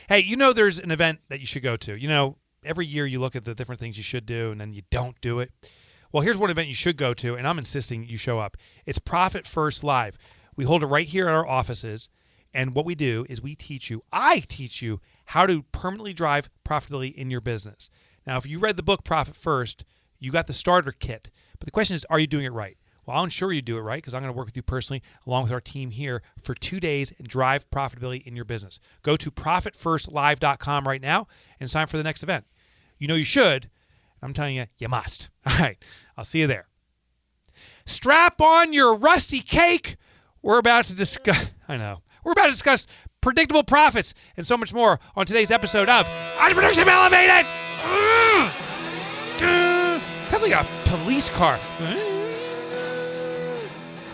Hey, there's an event that you should go to. Every year you look at the different things you should do and then you don't do it. Well, here's one event you should go to, and I'm insisting you show up. It's Profit First Live. We hold it right here at our offices, and what we do is I teach you how to permanently drive profitability in your business. Now, if you read the book Profit First, you got the starter kit. But the question is, are you doing it right? Well, I'll ensure you do it right because I'm going to work with you personally along with our team here for 2 days and drive profitability in your business. Go to profitfirstlive.com right now and sign for the next event. You should. I'm telling you, you must. All right. I'll see you there. Strap on your rusty cake. We're about to discuss predictable profits and so much more on today's episode of Entrepreneurship Elevated. Sounds like a police car.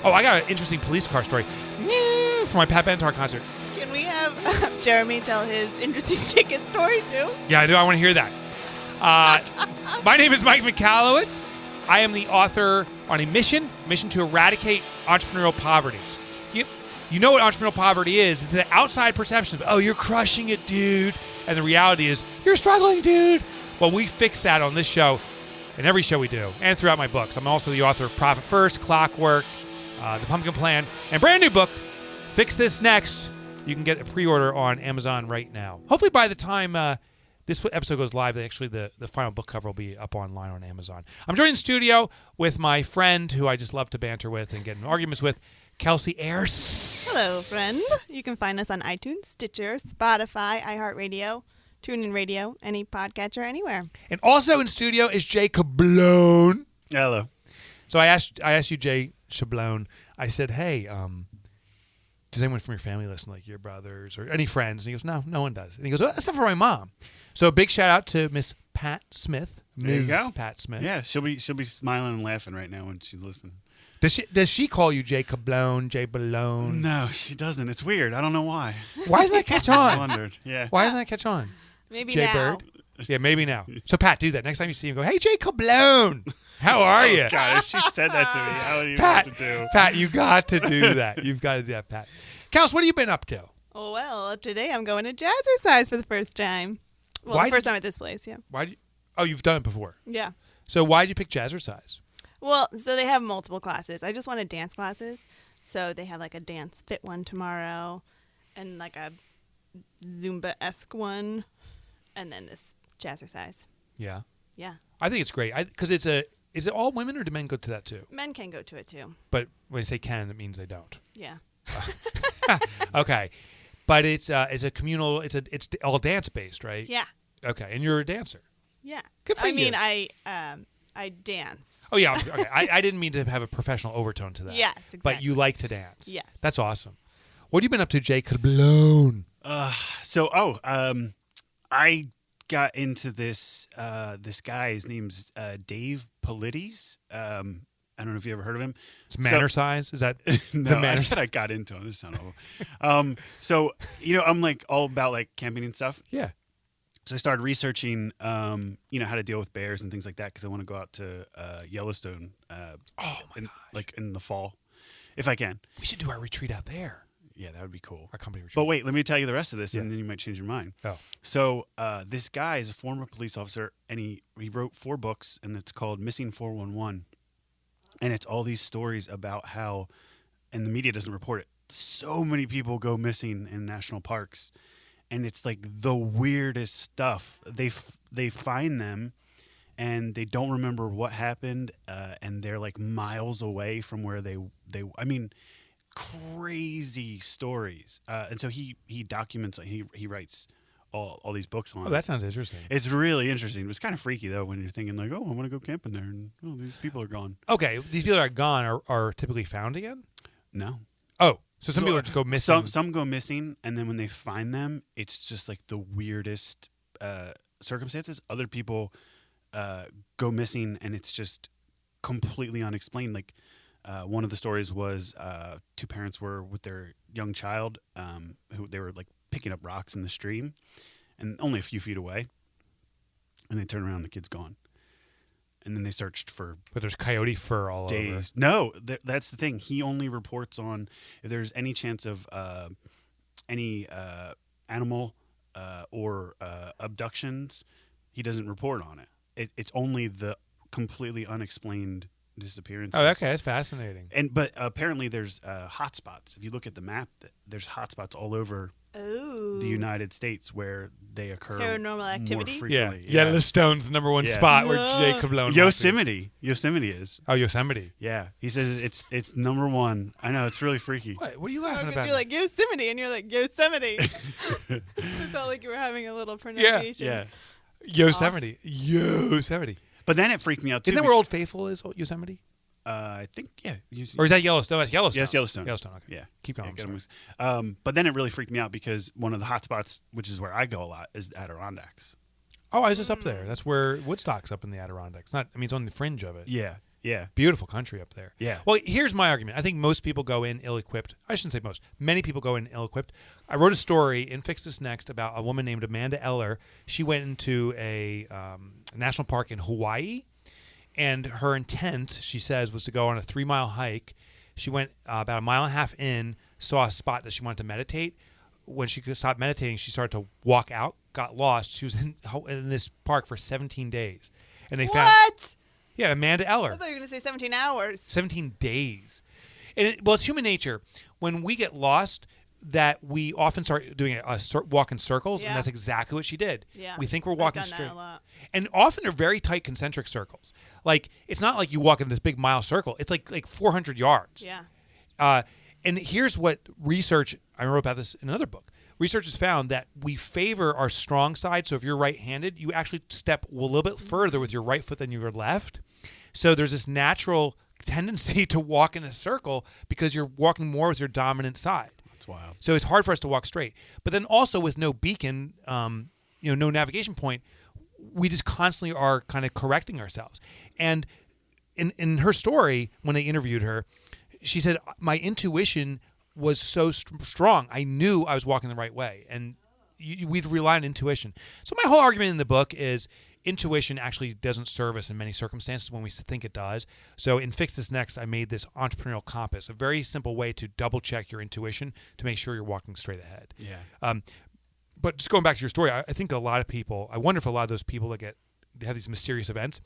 Oh, I got an interesting police car story for my Pat Benatar concert. Can we have Jeremy tell his interesting ticket story too? Yeah, I do. I want to hear that. My name is Mike Michalowicz. I am the author on a mission to eradicate entrepreneurial poverty. You know what entrepreneurial poverty is? It's the outside perception of, oh, you're crushing it, dude. And the reality is, you're struggling, dude. Well, we fix that on this show and every show we do and throughout my books. I'm also the author of Profit First, Clockwork, The Pumpkin Plan, and brand new book, Fix This Next. You can get a pre-order on Amazon right now. Hopefully by the time this episode goes live, actually the final book cover will be up online on Amazon. I'm joined in studio with my friend who I just love to banter with and get in arguments with, Kelsey Ayers. Hello, friend. You can find us on iTunes, Stitcher, Spotify, iHeartRadio, TuneIn Radio, any podcatcher, anywhere. And also in studio is Jay Cablone. Hello. So I asked you, Jay Cablone. I said, hey, does anyone from your family listen, like your brothers or any friends? And he goes, no one does. And he goes, well, except for my mom. So a big shout out to Miss Pat Smith. Ms. There you go. Pat Smith. Yeah, she'll be smiling and laughing right now when she's listening. Does she call you Jay Cablone, Jay Balone? No, she doesn't. It's weird. I don't know why. Why doesn't that catch on? I wondered. Yeah. Why doesn't that catch on? Maybe Jay now. Bird? Yeah, maybe now. So Pat, do that. Next time you see him, go, hey, Jay Cablone. How are you? God, if she said that to me, I wouldn't even know what to do. Pat, you got to do that. You've got to do that, Pat. Kels, what have you been up to? Oh, well, today I'm going to jazzercise for the first time. Well, the first time at this place, yeah. You've done it before? Yeah. So why did you pick jazzercise? Well, so they have multiple classes. I just wanted dance classes. So they have like a dance fit one tomorrow and like a Zumba-esque one and then this jazzercise. Yeah. Yeah. I think it's great because is it all women or do men go to that too? Men can go to it too. But when they say can, it means they don't. Yeah. Okay. But it's a communal, it's all dance based, right? Yeah. Okay. And you're a dancer. Yeah. Good for you. I dance. Oh, yeah. Okay. I didn't mean to have a professional overtone to that. Yes, exactly. But you like to dance. Yes. That's awesome. What have you been up to, Jay Cablone? I got into this guy. His name's Dave Polides. I don't know if you ever heard of him. It's Mannercise? Is that no? I said I got into him. This sounds awful. I'm like all about like camping and stuff. Yeah. So I started researching, how to deal with bears and things like that because I want to go out to Yellowstone. In the fall, if I can. We should do our retreat out there. Yeah, that would be cool. Our company retreat. But wait, let me tell you the rest of this, and then you might change your mind. Oh. So this guy is a former police officer, and he wrote 4 books, and it's called Missing 411. And it's all these stories about how, and the media doesn't report it, so many people go missing in national parks. And it's like the weirdest stuff. They find them, and they don't remember what happened, and they're like miles away from where they. I mean, crazy stories. And so he documents. He writes all these books on. Oh, that sounds interesting. It's really interesting. It's kind of freaky though when you're thinking like, oh, I want to go camping there, and these people are gone. Okay, these people that are gone are typically found again? No. Oh. So some people just go missing. Some go missing, and then when they find them, it's just like the weirdest circumstances. Other people go missing, and it's just completely unexplained. Like one of the stories was 2 parents were with their young child, who they were like picking up rocks in the stream, and only a few feet away, and they turn around, and the kid's gone. And then they searched for But there's coyote fur all days. over. No, that's the thing. He only reports on if there's any chance of any animal or abductions, he doesn't report on it. It's only the completely unexplained disappearances. Oh, okay, that's fascinating. But apparently there's hotspots. If you look at the map, there's hotspots all over the United States where they occur. Paranormal activity? More Yeah. frequently. Yellowstone's the number one spot where Jacob Lone Yosemite is. Oh, Yosemite. Yeah, he says it's number one. I know, it's really freaky. What are you laughing about? You're like Yosemite, and you're like Yosemite. It felt like you were having a little pronunciation. Yeah. Yosemite. But then it freaked me out too. Isn't that where Old Faithful is? Yosemite? I think, yeah. Or is that Yellowstone? That's Yellowstone. Yes, Yellowstone. Yellowstone. Okay. Yeah. Keep going. But then it really freaked me out because one of the hot spots, which is where I go a lot, is the Adirondacks. Oh, I was just up there. That's where Woodstock's up in the Adirondacks. It's on the fringe of it. Yeah. Yeah. Beautiful country up there. Yeah. Well, here's my argument. I think most people go in ill-equipped. I shouldn't say most. Many people go in ill-equipped. I wrote a story in Fix This Next about a woman named Amanda Eller. She went into a national park in Hawaii, and her intent, she says, was to go on a 3-mile hike. She went about a mile and a half in, saw a spot that she wanted to meditate. When she stopped meditating, she started to walk out, got lost. She was in this park for 17 days. And they found... What? Yeah, Amanda Eller. I thought you were going to say 17 hours. 17 days. And it's human nature. When we get lost, that we often start doing a walk in circles, and that's exactly what she did. Yeah. We think we're walking I've done straight. that a lot. And often they're very tight concentric circles. Like, it's not like you walk in this big mile circle. It's like 400 yards. Yeah. And here's what research, I wrote about this in another book. Research has found that we favor our strong side. So if you're right-handed, you actually step a little bit further with your right foot than your left. So there's this natural tendency to walk in a circle because you're walking more with your dominant side. That's wild. So it's hard for us to walk straight. But then also with no beacon, no navigation point, we just constantly are kind of correcting ourselves. And in her story, when they interviewed her, she said, my intuition was so strong. I knew I was walking the right way. And we'd rely on intuition. So my whole argument in the book is intuition actually doesn't serve us in many circumstances when we think it does. So in Fix This Next, I made this entrepreneurial compass, a very simple way to double check your intuition to make sure you're walking straight ahead. Yeah. But just going back to your story, I think a lot of people, I wonder if a lot of those people that they have these mysterious events,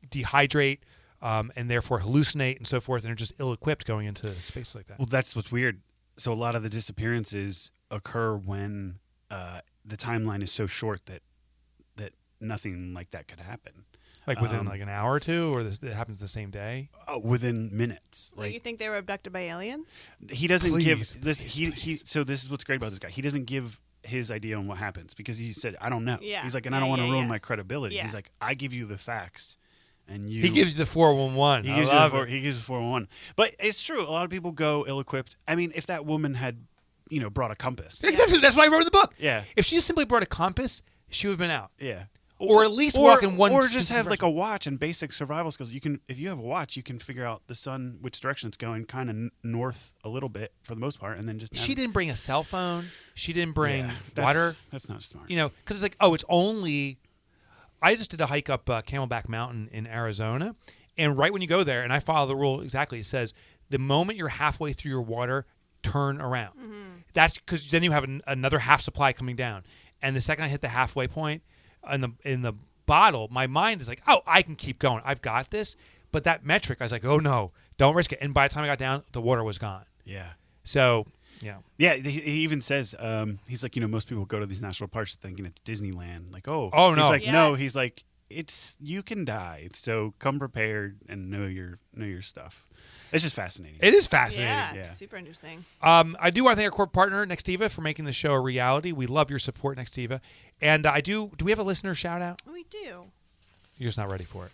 dehydrate, and therefore hallucinate and so forth, and are just ill-equipped going into space like that. Well, that's what's weird. So a lot of the disappearances occur when the timeline is so short that nothing like that could happen. Like within like an hour or two, or it happens the same day? Within minutes. Like, you think they were abducted by aliens? He doesn't Please. give this. So this is what's great about this guy. He doesn't give his idea on what happens because he said, "I don't know." Yeah. He's like, and I don't want to ruin my credibility. Yeah. He's like, I give you the facts, and you. He gives you the 411. He gives you 411. But it's true. A lot of people go ill-equipped. I mean, if that woman had, brought a compass. That's what I wrote in the book. Yeah. If she just simply brought a compass, she would have been out. Yeah. Or at least walk in one. Or just have like a watch and basic survival skills. If you have a watch, you can figure out the sun, which direction it's going, kind of north a little bit for the most part, and then just. She didn't bring a cell phone. She didn't bring water. That's not smart. Because it's like, it's only. I just did a hike up Camelback Mountain in Arizona, and right when you go there, and I follow the rule exactly, it says the moment you're halfway through your water, turn around. Mm-hmm. That's because then you have another half supply coming down, and the second I hit the halfway point. In the bottle, my mind is like, I can keep going. I've got this. But that metric, I was like, oh, no, don't risk it. And by the time I got down, the water was gone. Yeah. So, yeah. Yeah, he even says, he's like, most people go to these national parks thinking it's Disneyland. Like, oh. Oh, no. He's like, Yes. no. He's like, you can die. So come prepared and know your stuff. It's just fascinating. It is fascinating. Yeah, super interesting. I do want to thank our corporate partner, Nextiva, for making the show a reality. We love your support, Nextiva. And do we have a listener shout out? We do. You're just not ready for it.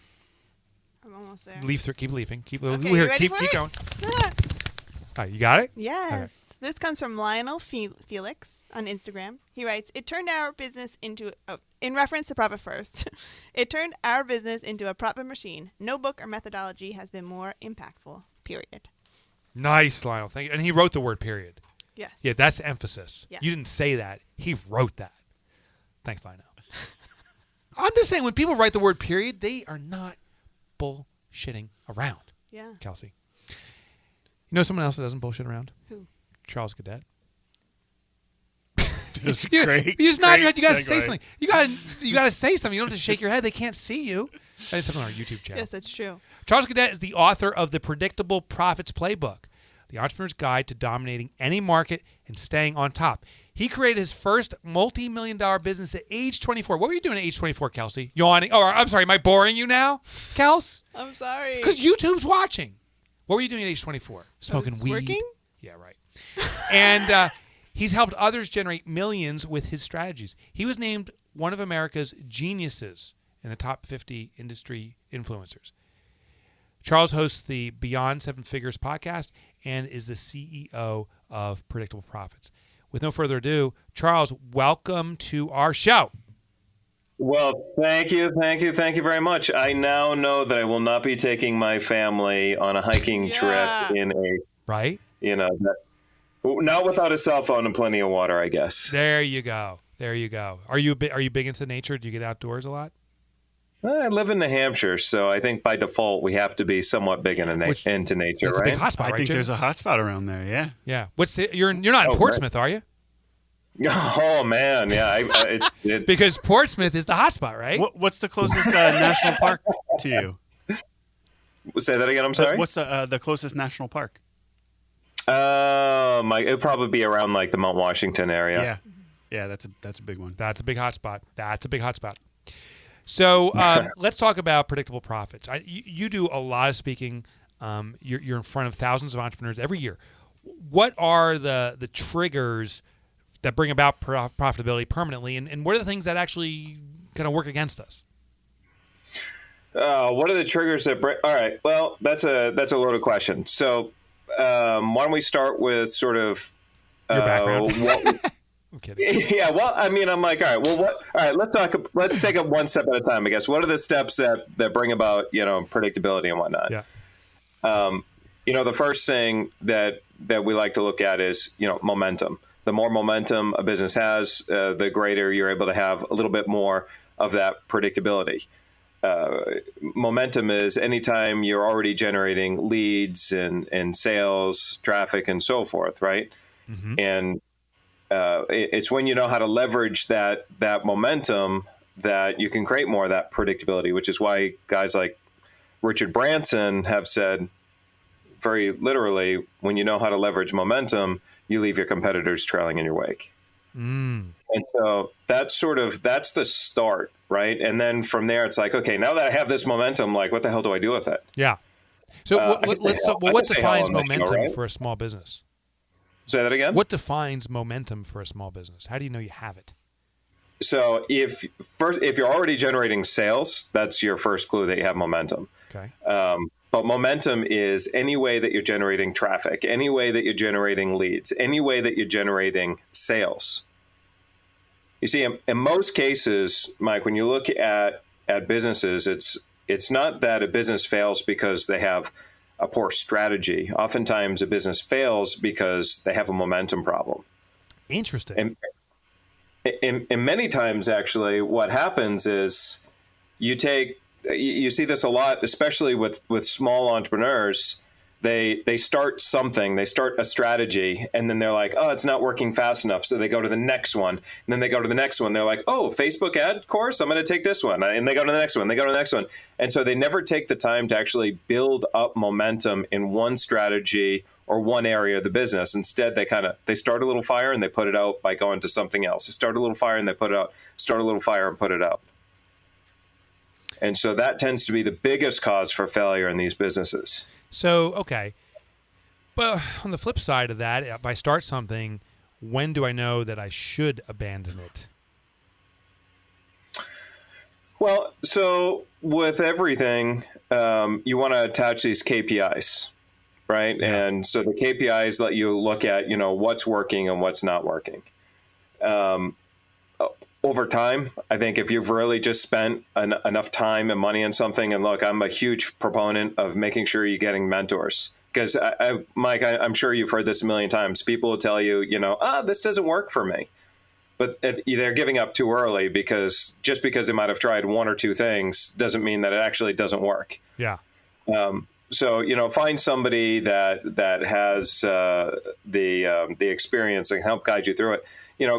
I'm almost there. Keep leaving. Keep Okay, here. you ready Keep for it? going. All right, you got it? Yes. Okay. This comes from Lionel Felix on Instagram. He writes, in reference to Profit First, it turned our business into a profit machine. No book or methodology has been more impactful, period. Nice, Lionel. Thank you. And he wrote the word period. Yes. Yeah, that's emphasis. Yes. You didn't say that. He wrote that. Thanks, Lionel. I'm just saying, when people write the word period, they are not bullshitting around. Yeah. Kelsey. You know someone else that doesn't bullshit around? Who? Charles Gaudet. You just nod your head. You got to segue. say something. You got to say something. You don't have to shake your head. They can't see you. That is something on our YouTube channel. Yes, that's true. Charles Gaudet is the author of the Predictable Profits Playbook, the entrepreneur's guide to dominating any market and staying on top. He created his first multi-million-dollar business at age 24. What were you doing at age 24, Kelsey? Yawning. Oh, I'm sorry. Am I boring you now, Kels? I'm sorry. Because YouTube's watching. What were you doing at age 24? Smoking weed? Working? Yeah, right. And he's helped others generate millions with his strategies. He was named one of America's geniuses in the top 50 industry influencers. Charles hosts the Beyond Seven Figures podcast and is the CEO of Predictable Profits. With no further ado, Charles, welcome to our show. Well, thank you very much. I now know that I will not be taking my family on a hiking trip in a Right? Not without a cell phone and plenty of water, I guess. There you go. Are you big into nature? Do you get outdoors a lot? I live in New Hampshire, so I think by default we have to be somewhat big into nature, It's right? a big hotspot, I right, think Jim? there's a hotspot around there. Yeah. Yeah. You're not in Portsmouth, are you? Oh man, yeah. Because Portsmouth is the hotspot, right? What's the closest national park to you? Say that again. I'm sorry. What's the closest national park? It'd probably be around like the Mount Washington area. Yeah. That's a big one. That's a big hotspot. So let's talk about predictable profits. You do a lot of speaking. You're in front of thousands of entrepreneurs every year. What are the triggers that bring about profitability permanently, and what are the things that actually kind of work against us? What are the triggers that bring? All right. Well, that's a loaded question. So why don't we start with sort of your background? I'm kidding. Yeah, well, I mean, I'm like, all right, let's take it one step at a time, I guess. What are the steps that bring about, predictability and whatnot? Yeah. The first thing that we like to look at is, momentum. The more momentum a business has, the greater you're able to have a little bit more of that predictability. Momentum is anytime you're already generating leads and sales, traffic, and so forth, right? Mm-hmm. And it's when you know how to leverage that momentum that you can create more of that predictability, which is why guys like Richard Branson have said very literally, when you know how to leverage momentum, you leave your competitors trailing in your wake. Mm. And so that's the start, right? And then from there, it's like, okay, now that I have this momentum, like, what the hell do I do with it? Yeah. So what defines momentum momentum for a small business? Say that again? What defines momentum for a small business? How do you know you have it? So if you're already generating sales, that's your first clue that you have momentum. Okay. But momentum is any way that you're generating traffic, any way that you're generating leads, any way that you're generating sales. You see, in most cases, Mike, when you look at businesses, it's not that a business fails because they have a poor strategy. Oftentimes, a business fails because they have a momentum problem. Interesting. And many times, actually, what happens is you see this a lot, especially with small entrepreneurs. They start something, they start a strategy, and then they're like, oh, it's not working fast enough. So they go to the next one, and then they go to the next one. They're like, oh, Facebook ad course, I'm going to take this one. And they go to the next one, they go to the next one. And so they never take the time to actually build up momentum in one strategy or one area of the business. Instead, they start a little fire and they put it out by going to something else. They start a little fire and they put it out, start a little fire and put it out. And so that tends to be the biggest cause for failure in these businesses. So, okay. But on the flip side of that, if I start something, when do I know that I should abandon it? Well, so with everything, you want to attach these KPIs, right? Yeah. And so the KPIs let you look at, what's working and what's not working. Over time, I think if you've really just spent enough time and money on something, and look, I'm a huge proponent of making sure you're getting mentors. Because, Mike, I'm sure you've heard this a million times. People will tell you, this doesn't work for me. But they're giving up too early because just because they might have tried one or two things doesn't mean that it actually doesn't work. Yeah. So, find somebody that has the experience and help guide you through it.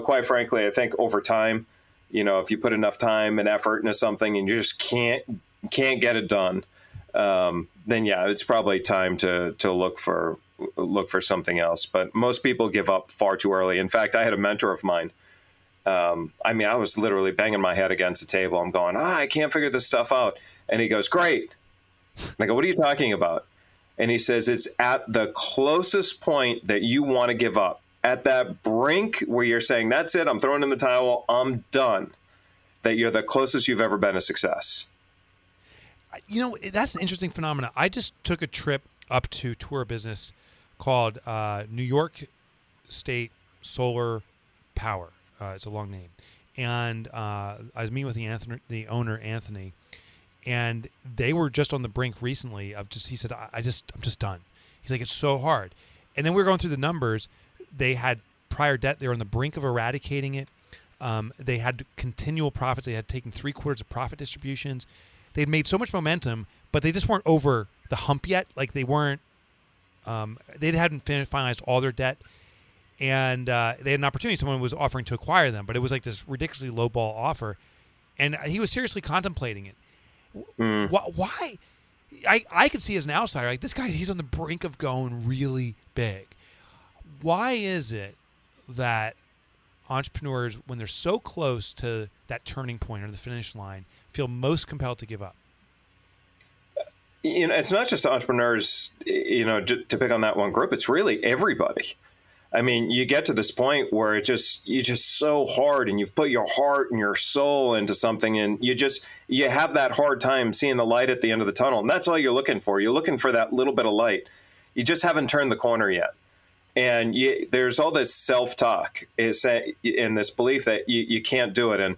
Quite frankly, I think over time, if you put enough time and effort into something and you just can't get it done, then yeah, it's probably time to look for something else. But most people give up far too early. In fact, I had a mentor of mine. I was literally banging my head against the table. I'm going, I can't figure this stuff out. And he goes, great. And I go, what are you talking about? And he says, it's at the closest point that you want to give up. At that brink where you're saying, that's it, I'm throwing in the towel, I'm done. That you're the closest you've ever been to success. That's an interesting phenomenon. I just took a trip up to tour business called New York State Solar Power. It's a long name. And I was meeting with the owner, Anthony, and they were just on the brink recently of he said, I'm just done. He's like, it's so hard. And then we were going through the numbers. They had prior debt. They were on the brink of eradicating it. They had continual profits. They had taken 3/4 of profit distributions. They had made so much momentum, but they just weren't over the hump yet. Like they weren't, they hadn't finalized all their debt. And they had an opportunity. Someone was offering to acquire them, but it was like this ridiculously lowball offer. And he was seriously contemplating it. Why? I could see as an outsider, like this guy, he's on the brink of going really big. Why is it that entrepreneurs, when they're so close to that turning point or the finish line, feel most compelled to give up? It's not just entrepreneurs, to pick on that one group. It's really everybody. I mean, you get to this point where you're just so hard, and you've put your heart and your soul into something, and you have that hard time seeing the light at the end of the tunnel. And that's all you're looking for. You're looking for that little bit of light. You just haven't turned the corner yet. And there's all this self-talk and this belief that you can't do it. And,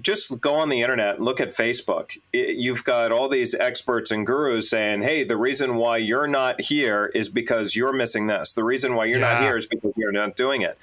just go on the internet and look at Facebook. You've got all these experts and gurus saying, hey, the reason why you're not here is because you're missing this. The reason why you're not here is because you're not doing it.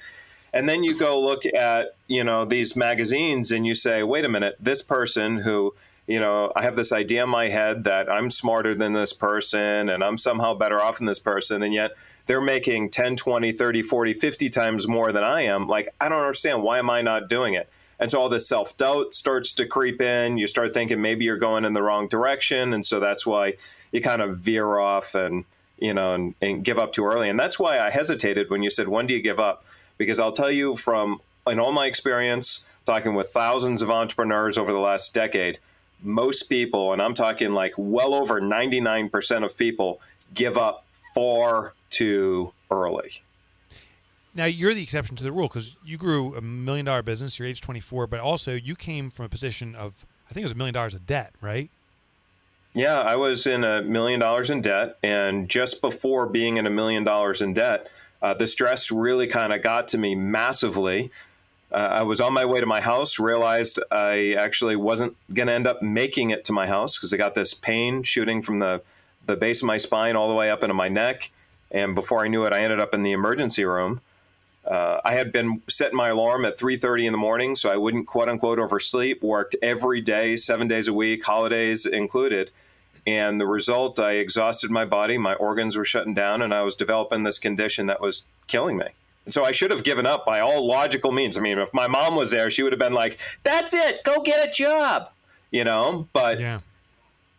And then you go look at, these magazines and you say, wait a minute, this person who, I have this idea in my head that I'm smarter than this person and I'm somehow better off than this person. And yet they're making 10, 20, 30, 40, 50 times more than I am. Like, I don't understand. Why am I not doing it? And so all this self-doubt starts to creep in. You start thinking maybe you're going in the wrong direction. And so that's why you kind of veer off and give up too early. And that's why I hesitated when you said, when do you give up? Because I'll tell you in all my experience, talking with thousands of entrepreneurs over the last decade, most people, and I'm talking like well over 99% of people, give up far too early. Now, you're the exception to the rule because you grew $1 million business, you're age 24, but also you came from a position of, I think it was $1 million of debt, right? Yeah, I was in $1 million in debt. And just before being in $1 million in debt, the stress really kind of got to me massively. I was on my way to my house, realized I actually wasn't going to end up making it to my house because I got this pain shooting from the base of my spine all the way up into my neck. And before I knew it, I ended up in the emergency room. I had been setting my alarm at 3:30 in the morning so I wouldn't, quote unquote, oversleep, worked every day, 7 days a week, holidays included. And the result, I exhausted my body, my organs were shutting down, and I was developing this condition that was killing me. And so I should have given up by all logical means. I mean, if my mom was there, she would have been like, that's it, go get a job, But,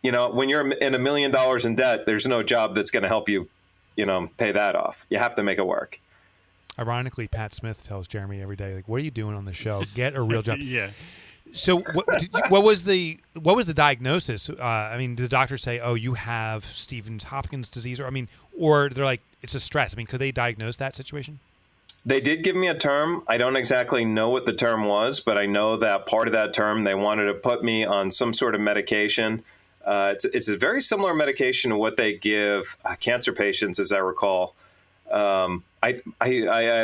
when you're in $1 million in debt, there's no job that's going to help you, pay that off. You have to make it work. Ironically, Pat Smith tells Jeremy every day, like, what are you doing on the show? Get a real job. Yeah. So what was the diagnosis? Did the doctor say, oh, you have Stevens Hopkins disease? Or they're like, it's a stress. Could they diagnose that situation? They did give me a term. I don't exactly know what the term was, but I know that part of that term, they wanted to put me on some sort of medication. It's a very similar medication to what they give cancer patients, as I recall. I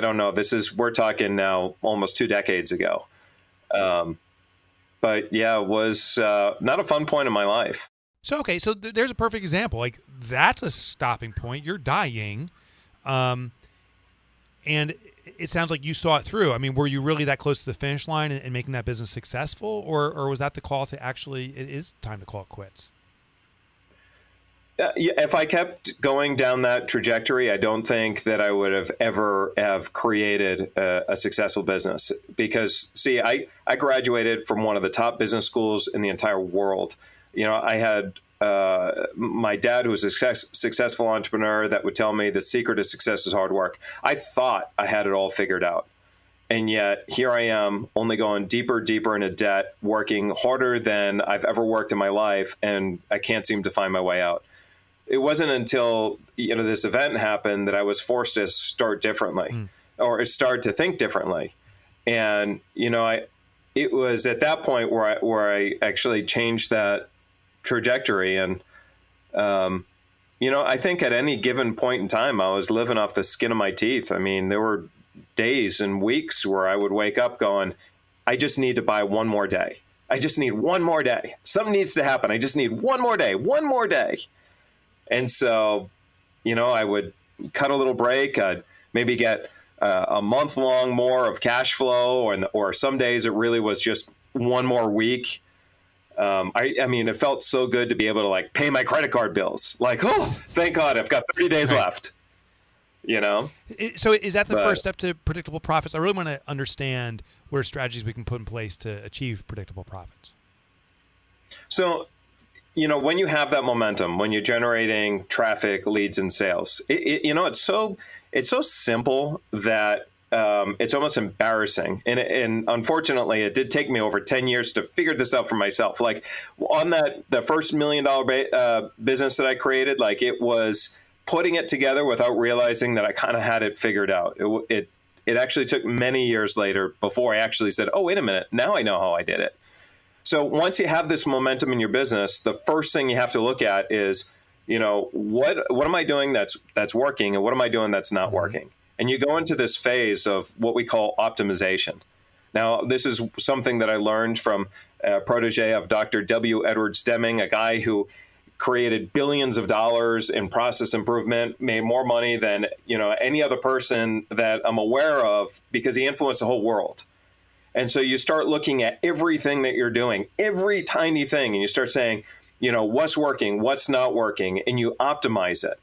don't know. We're talking now almost 2 decades ago. But yeah, it was not a fun point in my life. So, okay. So there's a perfect example. Like that's a stopping point. You're dying. And it sounds like you saw it through. Were you really that close to the finish line and making that business successful? Or was that the call to actually, it is time to call it quits? If I kept going down that trajectory, I don't think that I would have ever have created a successful business. Because, see, I graduated from one of the top business schools in the entire world. You know, I had my dad, who was a successful entrepreneur, that would tell me the secret of success is hard work. I thought I had it all figured out. And yet here I am, only going deeper into debt, working harder than I've ever worked in my life, and I can't seem to find my way out. It wasn't until, you know, this event happened that I was forced to start differently or start to think differently. And, you know, it was at that point where I actually changed that trajectory. And, you know, I think at any given point in time, I was living off the skin of my teeth. I mean, there were days and weeks where I would wake up going, I just need to buy one more day. I just need one more day. Something needs to happen. I just need one more day. And so, you know, I would cut a little break. I'd maybe get a month long more of cash flow, or some days it really was just one more week. I mean, it felt so good to be able to like pay my credit card bills. Like, oh, thank God, I've got 30 days left. You know? So is that the first step to predictable profits? I really want to understand what are strategies we can put in place to achieve predictable profits. So, you know, when you have that momentum, when you're generating traffic, leads, and sales, you know, it's so simple that it's almost embarrassing. And unfortunately, it did take me over 10 years to figure this out for myself. Like on the first $1 million business that I created, like it was putting it together without realizing that I kind of had it figured out. It actually took many years later before I actually said, oh, wait a minute, now I know how I did it. So once you have this momentum in your business, the first thing you have to look at is, you know, what am I doing that's working, and what am I doing that's not working? And you go into this phase of what we call optimization. Now, this is something that I learned from a protege of Dr. W. Edward Deming, a guy who created billions of dollars in process improvement, made more money than, you know, any other person that I'm aware of, because he influenced the whole world. And so you start looking at everything that you're doing, every tiny thing, and you start saying, you know, what's working, what's not working, and you optimize it.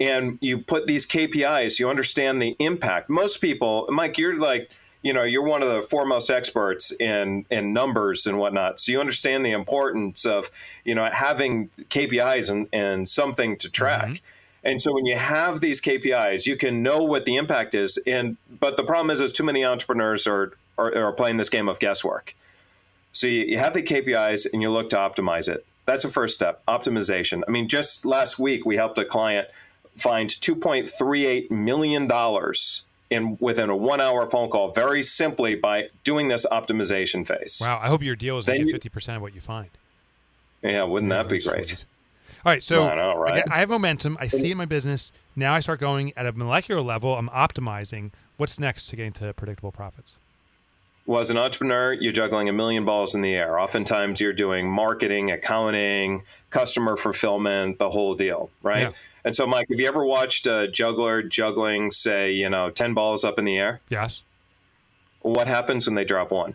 And you put these KPIs, you understand the impact. Most people, Mike, you're like, you know, you're one of the foremost experts in numbers and whatnot. So you understand the importance of, you know, having KPIs and something to track. Mm-hmm. And so when you have these KPIs, you can know what the impact is. But the problem is too many entrepreneurs are playing this game of guesswork. So you have the KPIs and you look to optimize it. That's the first step, optimization. I mean, just last week, we helped a client find $2.38 million within a 1 hour phone call, very simply by doing this optimization phase. Wow. I hope your deal is like 50% of what you find. Yeah. Wouldn't that be great? Sweet. All right. So I know, right? I have momentum. I see it in my business. Now I start going at a molecular level. I'm optimizing. What's next to getting to predictable profits? Well, as an entrepreneur, you're juggling a million balls in the air. Oftentimes you're doing marketing, accounting, customer fulfillment, the whole deal, right? Yeah. And so, Mike, have you ever watched a juggler juggling, say, you know, 10 balls up in the air? Yes. What happens when they drop one?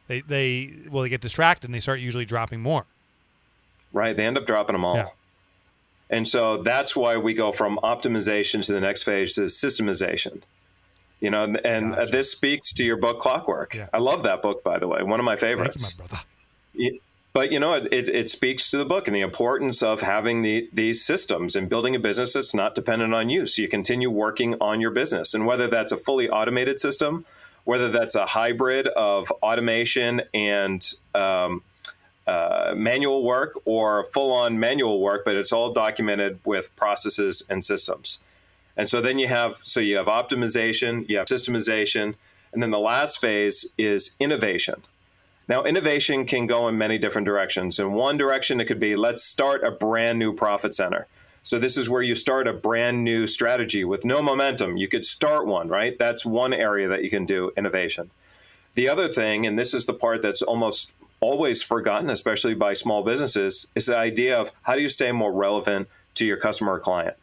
They get distracted and they start usually dropping more. Right. They end up dropping them all. Yeah. And so that's why we go from optimization to the next phase to systemization. You know, and gotcha. This speaks to your book, Clockwork. Yeah. I love that book, by the way. One of my favorites. Thank you, my brother. But, you know, it speaks to the book and the importance of having these systems and building a business that's not dependent on you. So you continue working on your business. And whether that's a fully automated system, whether that's a hybrid of automation and manual work, or full-on manual work, but it's all documented with processes and systems. And so then you have optimization, you have systemization, and then the last phase is innovation. Now, innovation can go in many different directions. In one direction, it could be, let's start a brand new profit center. So this is where you start a brand new strategy with no momentum. You could start one, right? That's one area that you can do innovation. The other thing, and this is the part that's almost always forgotten, especially by small businesses, is the idea of how do you stay more relevant to your customer or client?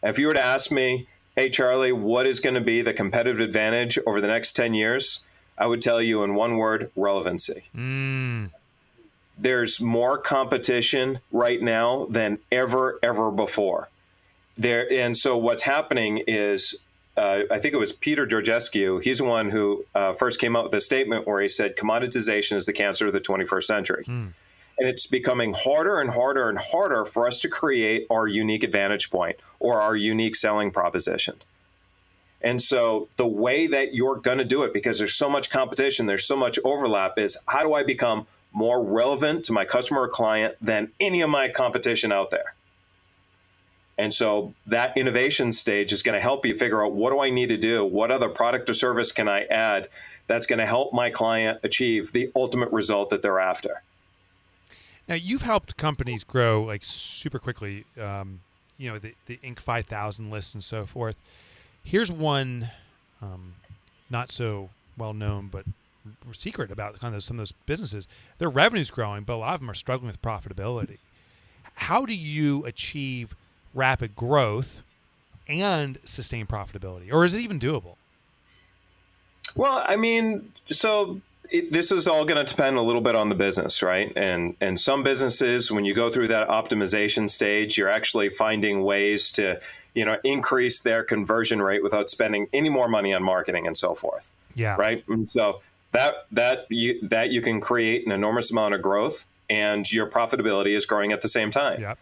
If you were to ask me, hey, Charlie, what is going to be the competitive advantage over the next 10 years? I would tell you in one word, relevancy. there's more competition right now than ever before. And so what's happening is, I think it was Peter Georgescu. He's the one who first came out with a statement where he said commoditization is the cancer of the 21st century. And it's becoming harder and harder and harder for us to create our unique advantage point or our unique selling proposition. And so the way that you're going to do it, because there's so much competition, there's so much overlap, is how do I become more relevant to my customer or client than any of my competition out there? And so that innovation stage is going to help you figure out, what do I need to do? What other product or service can I add that's going to help my client achieve the ultimate result that they're after? Now, you've helped companies grow like super quickly, the Inc. 5000 lists and so forth. Here's one not so well known, but secret about kind of some of those businesses. Their revenue's growing, but a lot of them are struggling with profitability. How do you achieve rapid growth and sustain profitability, or is it even doable? Well, I mean, this is all going to depend a little bit on the business, right? And some businesses, when you go through that optimization stage, you're actually finding ways to, increase their conversion rate without spending any more money on marketing and so forth. Yeah. Right. And so that you can create an enormous amount of growth, and your profitability is growing at the same time. Yeah.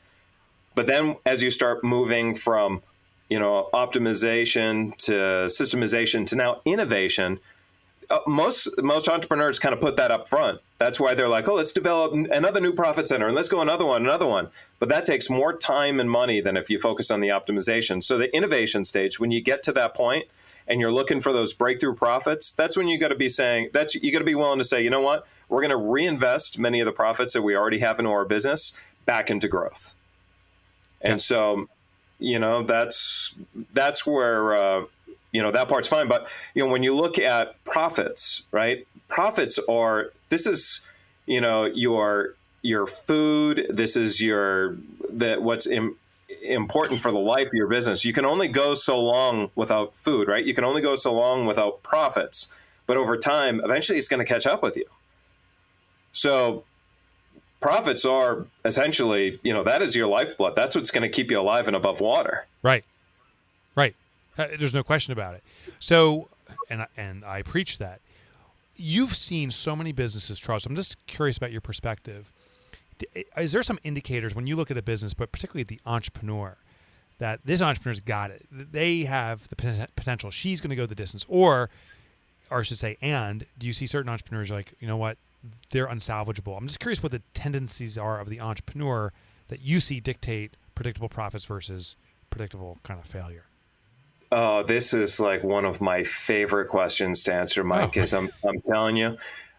But then as you start moving from, optimization to systemization to now innovation, most entrepreneurs kind of put that up front. That's why they're like, oh, let's develop another new profit center and let's go another one. But that takes more time and money than if you focus on the optimization. So the innovation stage, when you get to that point and you're looking for those breakthrough profits, that's when you got to be saying you got to be willing to say, you know what, we're going to reinvest many of the profits that we already have in our business back into growth. And so, that's where, that part's fine. But, when you look at profits, right? Profits are, this is, your food. This is what's important for the life of your business. You can only go so long without food, right? You can only go so long without profits. But over time, eventually it's going to catch up with you. So profits are essentially, that is your lifeblood. That's what's going to keep you alive and above water. Right. There's no question about it. So, and I preach that. You've seen so many businesses, Charles. I'm just curious about your perspective. Is there some indicators when you look at a business, but particularly the entrepreneur, that this entrepreneur's got it? They have the potential. She's going to go the distance. Or I should say, and do you see certain entrepreneurs like, you know what, they're unsalvageable? I'm just curious what the tendencies are of the entrepreneur that you see dictate predictable profits versus predictable kind of failure. Oh, this is like one of my favorite questions to answer, Mike, is I'm telling you,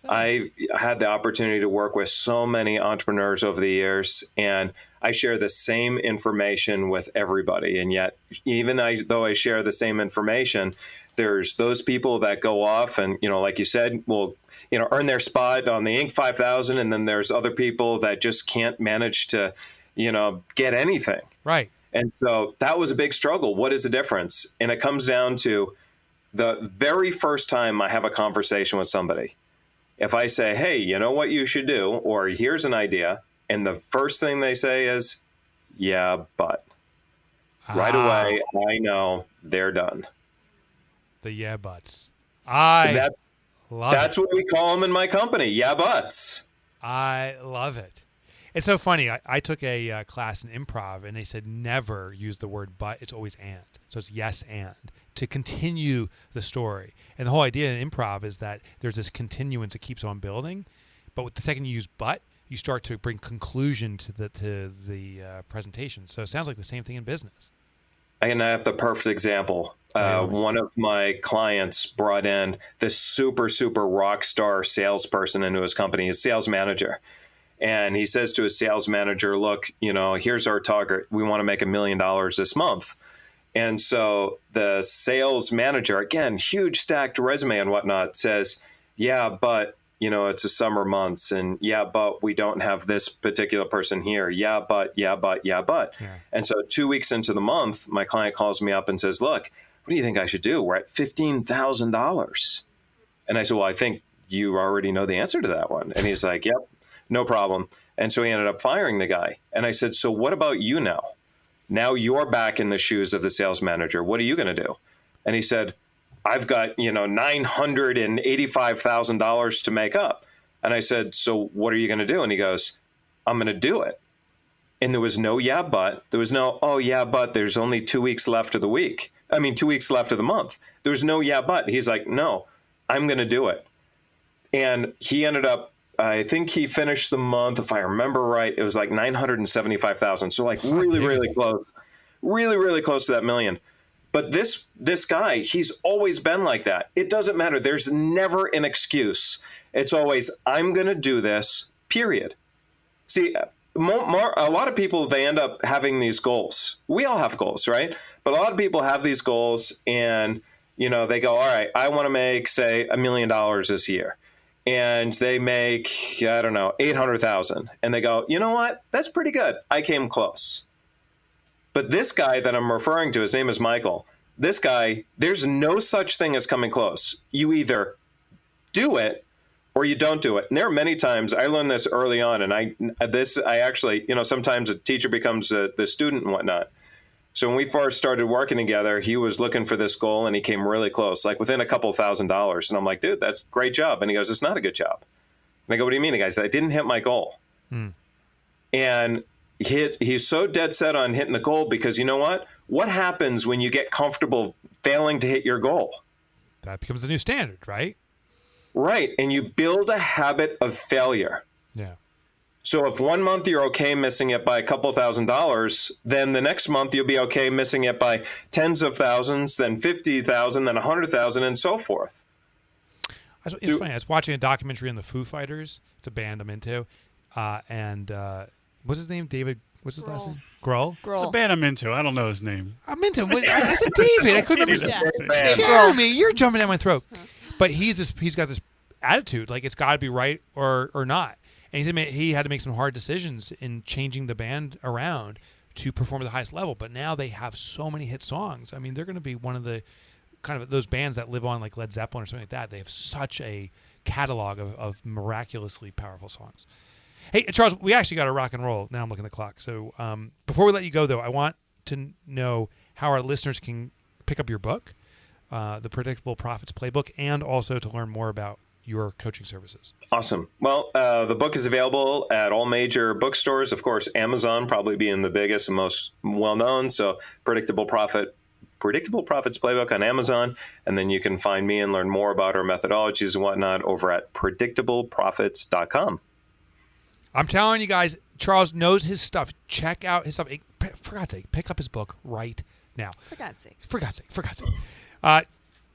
I had the opportunity to work with so many entrepreneurs over the years, and I share the same information with everybody. And yet, though I share the same information, there's those people that go off and, like you said, will, earn their spot on the Inc. 5000. And then there's other people that just can't manage to, get anything. Right. And so that was a big struggle. What is the difference? And it comes down to the very first time I have a conversation with somebody. If I say, hey, you know what you should do, or here's an idea, and the first thing they say is, yeah, but. Right away, I know they're done. The yeah, buts. That's what we call them in my company, yeah, buts. I love it. It's so funny. I took a class in improv, and they said never use the word but. It's always and. So it's yes and to continue the story. And the whole idea in improv is that there's this continuance that keeps on building. But with the second you use but, you start to bring conclusion to the presentation. So it sounds like the same thing in business. And I have the perfect example. One of my clients brought in this super, super rock star salesperson into his company, his sales manager. And he says to his sales manager, look, here's our target. We want to make $1 million this month. And so the sales manager, again, huge stacked resume and whatnot, says, yeah, but, it's a summer months. And yeah, but we don't have this particular person here. Yeah, but. Yeah. And so 2 weeks into the month, my client calls me up and says, look, what do you think I should do? We're at $15,000. And I said, well, I think you already know the answer to that one. And he's like, yep. no problem. And so he ended up firing the guy. And I said, so what about you now? Now you're back in the shoes of the sales manager. What are you going to do? And he said, I've got, $985,000 to make up. And I said, so what are you going to do? And he goes, I'm going to do it. And there was no yeah, but. There was no, oh, yeah, but there's only 2 weeks left of the week. 2 weeks left of the month. There was no yeah, but. He's like, no, I'm going to do it. And he ended up, I think he finished the month, if I remember right, it was like 975,000. So like really close, really close to that million. But this guy, he's always been like that. It doesn't matter. There's never an excuse. It's always, I'm going to do this, period. See, a lot of people, they end up having these goals. We all have goals, right? But a lot of people have these goals and, they go, all right, I want to make, say, $1 million this year. And they make, I don't know, 800,000. And they go, you know what? That's pretty good. I came close. But this guy that I'm referring to, his name is Michael. This guy, there's no such thing as coming close. You either do it or you don't do it. And there are many times, I learned this early on, and I actually, sometimes a teacher becomes the student and whatnot. So when we first started working together, he was looking for this goal and he came really close, like within a couple $1,000s. And I'm like, dude, that's a great job. And he goes, it's not a good job. And I go, what do you mean? He goes, I didn't hit my goal. And he's so dead set on hitting the goal because you know what? What happens when you get comfortable failing to hit your goal? That becomes the new standard, right? Right. And you build a habit of failure. Yeah. So if 1 month you're okay missing it by a couple $1,000s, then the next month you'll be okay missing it by tens of thousands, then 50,000, then 100,000, and so forth. It's funny. I was watching a documentary on the Foo Fighters. It's a band I'm into. What's his name? David. What's his last name? Grohl? It's a band I'm into. I don't know his name. I'm into him. I said David. I couldn't remember. Yeah. Jeremy, you're jumping down my throat. But he's got this attitude, like it's got to be right or not. And he had to make some hard decisions in changing the band around to perform at the highest level. But now they have so many hit songs. I mean, they're going to be one of the kind of those bands that live on like Led Zeppelin or something like that. They have such a catalog of miraculously powerful songs. Hey, Charles, we actually got to rock and roll. Now I'm looking at the clock. So before we let you go, though, I want to know how our listeners can pick up your book, the Predictable Profits Playbook, and also to learn more about your coaching services. Awesome. Well, the book is available at all major bookstores. Of course, Amazon probably being the biggest and most well-known. So Predictable Profits Playbook on Amazon. And then you can find me and learn more about our methodologies and whatnot over at predictableprofits.com. I'm telling you guys, Charles knows his stuff. Check out his stuff. For God's sake, pick up his book right now. For God's sake. For God's sake.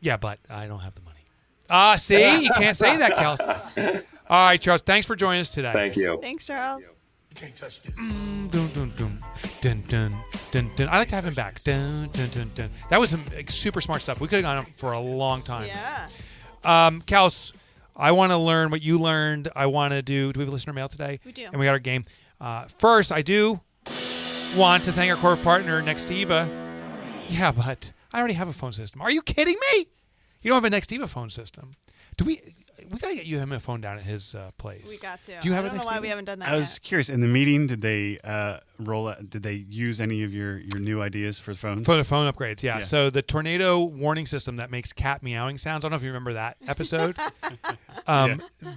Yeah, but I don't have the money. See? You can't say that, Kels. All right, Charles, thanks for joining us today. Thank you. Thanks, Charles. You can't touch this. Dun, dun, dun, dun, dun, dun, dun. I like to have him back. Dun, dun, dun, dun. That was some super smart stuff. We could have gone on for a long time. Yeah. Kels, I want to learn what you learned. I want to do we have a listener mail today? We do. And we got our game. First, I do want to thank our corporate partner, Nextiva. Yeah, but I already have a phone system. Are you kidding me? You don't have a Nextiva phone system. We got to get him a phone down at his place. We got to. Do you have I don't know why we haven't done that I was curious. In the meeting, did they Did they use any of your new ideas for phones? For the phone upgrades, yeah. So the tornado warning system that makes cat meowing sounds. I don't know if you remember that episode.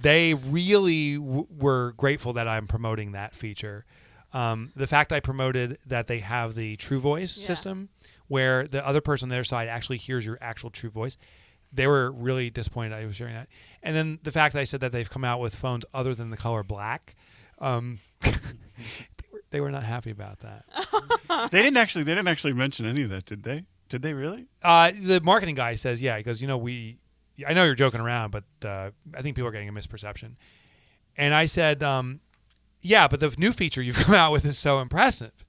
They really were grateful that I'm promoting that feature. The fact I promoted that they have the True Voice system, where the other person on their side actually hears your actual true voice. They were really disappointed I was sharing that. And then the fact that I said that they've come out with phones other than the color black, they were not happy about that. They didn't actually mention any of that, did they? Did they really? The marketing guy says, yeah. He goes, I know you're joking around, but I think people are getting a misperception. And I said, yeah, but the new feature you've come out with is so impressive.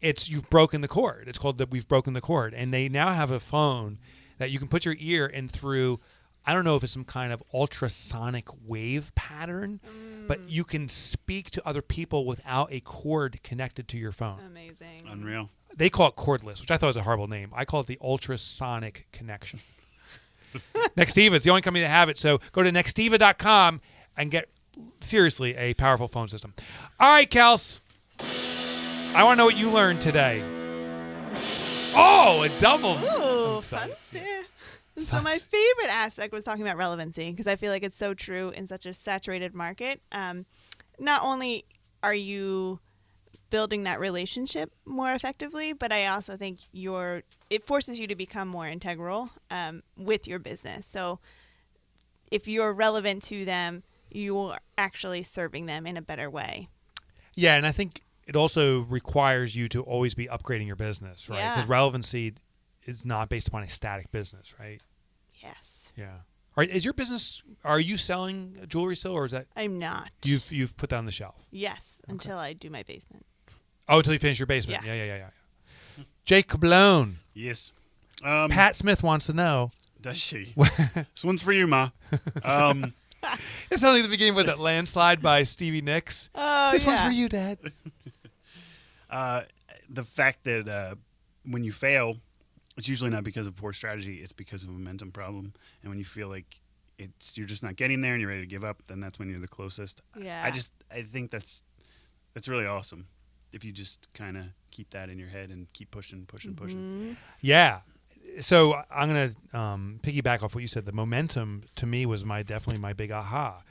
You've broken the cord. It's called We've Broken the Cord. And they now have a phone that you can put your ear in through, I don't know if it's some kind of ultrasonic wave pattern, but you can speak to other people without a cord connected to your phone. Amazing. Unreal. They call it cordless, which I thought was a horrible name. I call it the ultrasonic connection. Nextiva, it's the only company that have it. So go to nextiva.com and get seriously a powerful phone system. All right, Kels. I want to know what you learned today. Oh, a double. Ooh, fancy. So my favorite aspect was talking about relevancy because I feel like it's so true in such a saturated market. Not only are you building that relationship more effectively, but I also think it forces you to become more integral with your business. So if you're relevant to them, you're actually serving them in a better way. Yeah, and I think it also requires you to always be upgrading your business, right? Because relevancy is not based upon a static business, right? Yes. Yeah. Is your business? Are you selling jewelry still, or is that? I'm not. You've put that on the shelf. Yes, until I do my basement. Oh, until you finish your basement. Yeah. Jake Cablone. Yes. Pat Smith wants to know. Does she? This one's for you, Ma. It sounded like the beginning was that Landslide by Stevie Nicks. Oh, this one's for you, Dad. The fact that when you fail, it's usually not because of poor strategy. It's because of a momentum problem. And when you feel like you're just not getting there and you're ready to give up, then that's when you're the closest. Yeah. I think that's really awesome if you just kind of keep that in your head and keep pushing. Yeah. So I'm going to piggyback off what you said. The momentum to me was definitely my big aha.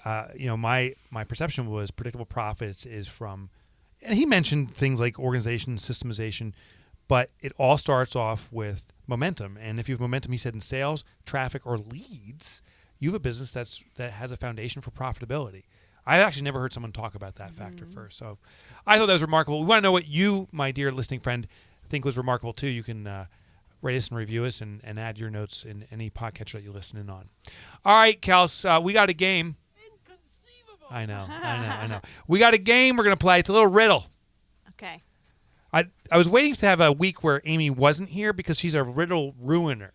My perception was Predictable Profits is from, and he mentioned things like organization, systemization, but it all starts off with momentum. And if you have momentum, he said in sales, traffic, or leads, you have a business that has a foundation for profitability. I've actually never heard someone talk about that factor first. So I thought that was remarkable. We want to know what you, my dear listening friend, think was remarkable too. You can rate us and review us and add your notes in any podcatcher that you listen in on. All right, Kels, we got a game. Inconceivable. I know. We got a game we're going to play. It's a little riddle. Okay. I was waiting to have a week where Amy wasn't here because she's a riddle ruiner.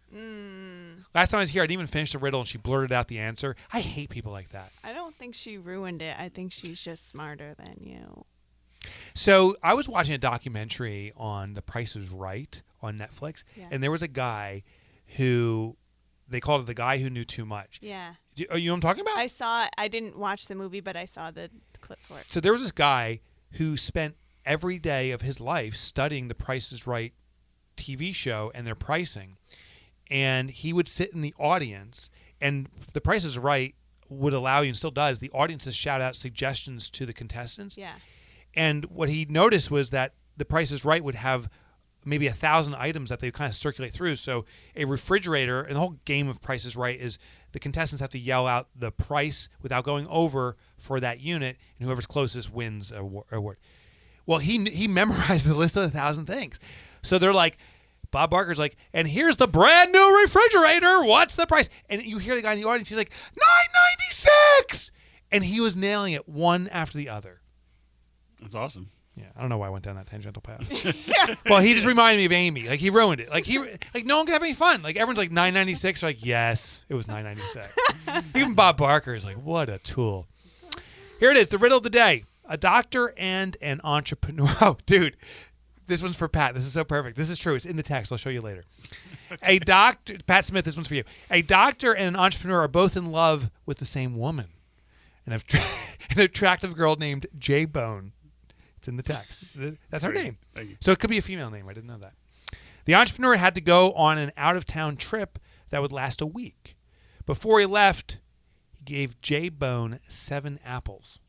Last time I was here, I didn't even finish the riddle, and she blurted out the answer. I hate people like that. I don't think she ruined it. I think she's just smarter than you. So I was watching a documentary on The Price is Right on Netflix, and there was a guy who they called it the guy who knew too much. Yeah. You know what I'm talking about? I saw it. I didn't watch the movie, but I saw the clip for it. So there was this guy who spent every day of his life studying The Price is Right TV show and their pricing. And he would sit in the audience, and The Price is Right would allow you, and still does, the audience to shout out suggestions to the contestants. Yeah. And what he noticed was that The Price is Right would have maybe 1,000 items that they kind of circulate through. So a refrigerator, and the whole game of Price is Right is the contestants have to yell out the price without going over for that unit, and whoever's closest wins an award. Well, he memorized the list of 1,000 things. So they're like, Bob Barker's like, and here's the brand new refrigerator. What's the price? And you hear the guy in the audience, he's like, $9.96. And he was nailing it one after the other. That's awesome. Yeah, I don't know why I went down that tangential path. Well, he just reminded me of Amy. Like, he ruined it. Like, no one could have any fun. Like, everyone's like, $9.96. Like, yes, it was $9.96. Even Bob Barker is like, what a tool. Here it is, the riddle of the day. A doctor and an entrepreneur. Oh, dude. This one's for Pat. This is so perfect. This is true. It's in the text. I'll show you later. A doctor, Pat Smith, this one's for you. A doctor and an entrepreneur are both in love with the same woman. An attractive girl named J-Bone. It's in the text. That's her name. Thank you. So it could be a female name. I didn't know that. The entrepreneur had to go on an out-of-town trip that would last a week. Before he left, he gave J-Bone 7 apples.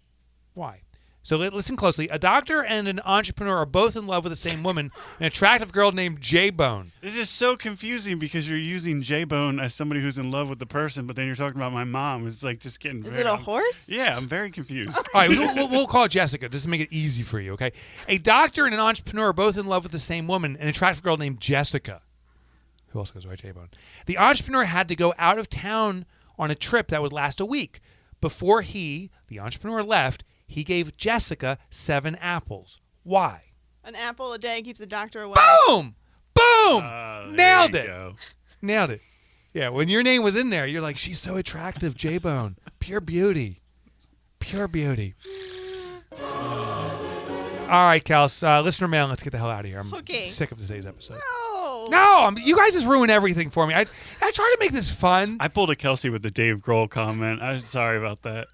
Why? So listen closely. A doctor and an entrepreneur are both in love with the same woman, an attractive girl named J-Bone. This is so confusing because you're using J-Bone as somebody who's in love with the person, but then you're talking about my mom. It's like just getting Is it a horse? Yeah, I'm very confused. All right, we'll call it Jessica just to make it easy for you, okay? A doctor and an entrepreneur are both in love with the same woman, an attractive girl named Jessica. Who else goes by J-Bone? The entrepreneur had to go out of town on a trip that would last a week. Before the entrepreneur, left, he gave Jessica 7 apples. Why? An apple a day keeps the doctor away. Boom! Boom! Nailed it. Go. Nailed it. Yeah, when your name was in there, you're like, she's so attractive, J-Bone. Pure beauty. Pure beauty. All right, Kels. Listener mail, let's get the hell out of here. I'm sick of today's episode. No, you guys just ruin everything for me. I try to make this fun. I pulled a Kelsey with the Dave Grohl comment. I'm sorry about that.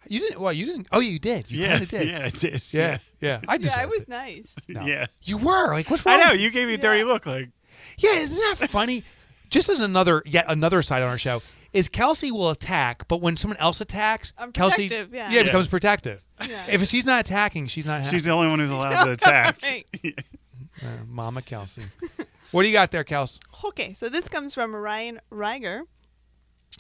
You didn't. Well, you didn't. Oh, you did. You kind of did. Yeah, I did. Yeah. I just. Yeah, I was nice. No. Yeah. You were like, what's wrong? I know. You gave me a dirty look. Like, Yeah, isn't that funny? Just as yet another side on our show is Kelsey will attack, but when someone else attacks, I'm Kelsey protective, yeah. becomes protective. Yeah. If she's not attacking, she's not. she's the only one who's allowed to attack. Right. Mama Kelsey. What do you got there, Kels? Okay, so this comes from Ryan Reiger.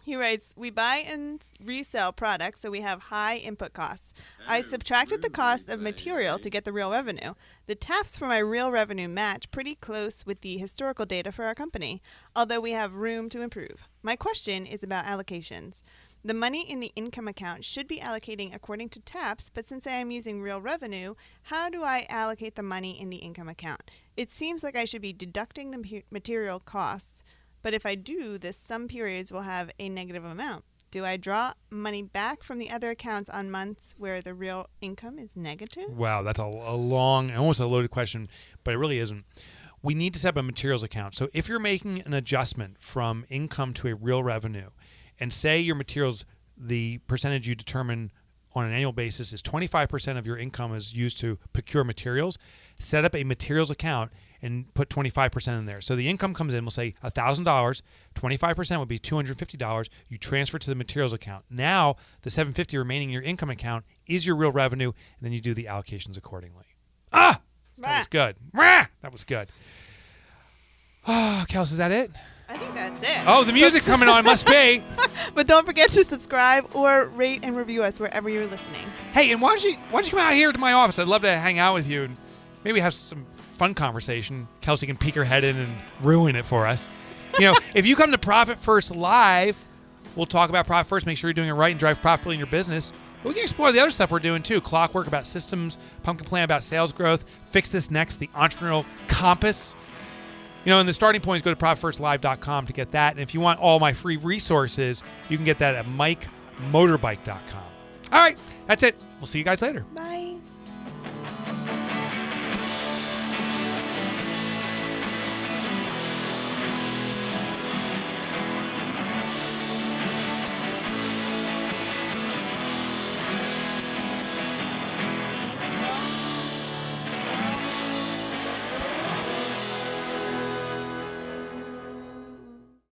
He writes, we buy and resell products, so we have high input costs. I subtracted the cost of material to get the real revenue. The TAPs for my real revenue match pretty close with the historical data for our company, although we have room to improve. My question is about allocations. The money in the income account should be allocating according to TAPs, but since I am using real revenue, how do I allocate the money in the income account? It seems like I should be deducting the material costs, but if I do this, some periods will have a negative amount. Do I draw money back from the other accounts on months where the real income is negative? Wow, that's a long, almost a loaded question, but it really isn't. We need to set up a materials account. So if you're making an adjustment from income to a real revenue, and say your materials, the percentage you determine on an annual basis is 25% of your income is used to procure materials, set up a materials account and put 25% in there. So the income comes in, we'll say $1,000, 25% would be $250. You transfer to the materials account. Now the $750 remaining in your income account is your real revenue, and then you do the allocations accordingly. That was good. That was good. Kels, is that it? I think that's it. Oh, the music's coming on. Must be. But don't forget to subscribe or rate and review us wherever you're listening. Hey, and why don't you come out here to my office? I'd love to hang out with you and maybe have some fun conversation. Kelsey can peek her head in and ruin it for us. If you come to Profit First Live, we'll talk about Profit First, make sure you're doing it right and drive profitably in your business. But we can explore the other stuff we're doing too. Clockwork about systems, Pumpkin Plan about sales growth, Fix This Next, the entrepreneurial compass. And the starting point is go to profitfirstlive.com to get that. And if you want all my free resources, you can get that at mikemotorbike.com. All right, that's it. We'll see you guys later. Bye.